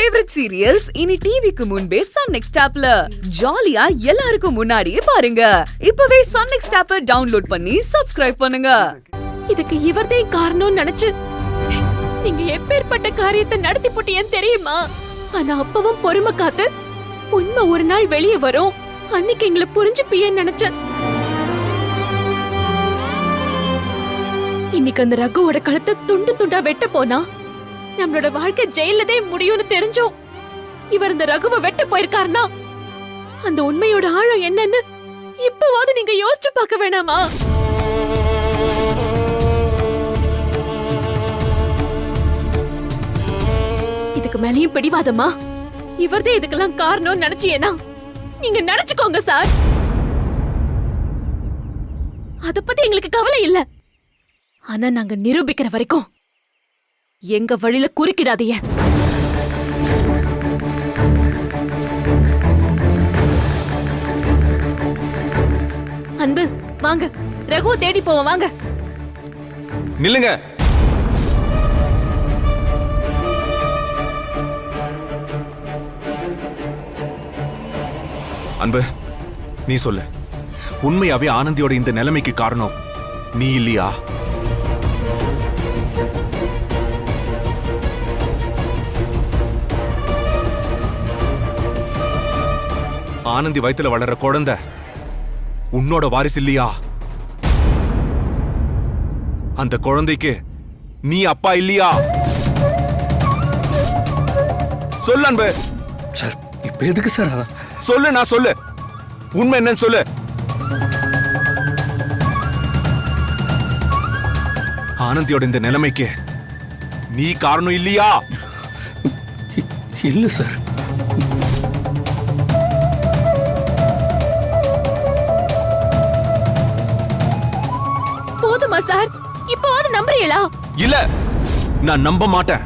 Favourite serials இனி டிவிக்கு முன்பே சன் நெக்ஸ்ட் ஆப்ல ஜாலியா எல்லாருக்கும் முன்னாடியே பாருங்க. இப்பவே சன் நெக்ஸ்ட் ஆப்பை டவுன்லோட் பண்ணி சப்ஸ்கிரைப் பண்ணுங்க. இதுக்கு இவர்தே காரணம் நினைச்சு நீங்க எப்பேற்பட்ட காரியத்தை நடத்தி போட்டீங்கன்னு தெரியுமா? ஆனா அப்பவும் பொறுமை காத்து உண்மை ஒரு நாள் வெளியே வரும், அன்னைக்கு எங்களை புரிஞ்சுப்பியன்னு நினைச்சேன். இன்னைக்கு அந்த ரகுவோட கழுத்தை துண்டு துண்டா வெட்ட போனா நம்மளோட வாழ்க்கை ஜெயிலதே முடியும்னு தெரிஞ்சோம். இவர் இந்த ரகுவை வெட்ட போயிருக்காருன்னா அந்த உண்மையோட ஆழம் என்னன்னு இப்பவாது நீங்க யோசிச்சு பார்க்க வேணாமா? இதுக்கு மேலேயும் பிடிவாதமா? இவர்தே இதுக்கெல்லாம் காரணம் நினைச்சியேனா நீங்க நினைச்சுக்கோங்க சார். அத பத்தி எங்களுக்கு கவலை இல்ல. ஆனா நாங்க நிரூபிக்கிற வரைக்கும் எங்க வழியில குறுக்கிடாதீங்க. அன்பு வாங்க, ரகு தேடி போவோம் வாங்க. நில்லுங்க. அன்பு, நீ சொல்லு, உண்மையாவே ஆனந்தியோட இந்த நிலைமைக்கு காரணம் நீ இல்லையா? ஆனந்தி வயித்துல வளர்ற குழந்தை உன்னோட வாரிசு இல்லையா? அந்த குழந்தைக்கு நீ அப்பா இல்லையா? சொல்லு அன்பு. சார் இப்ப எதுக்கு சார் அதான்? சொல்லு, நான் சொல்லு, உண்மை என்னன்னு சொல்லு. ஆனந்தியோட இந்த நிலைமைக்கு நீ காரணம் இல்லையா? இல்ல சார். போதுமா சார்? இப்போவாது நம்புறீங்களா? இல்ல, நான் நம்ப மாட்டேன்.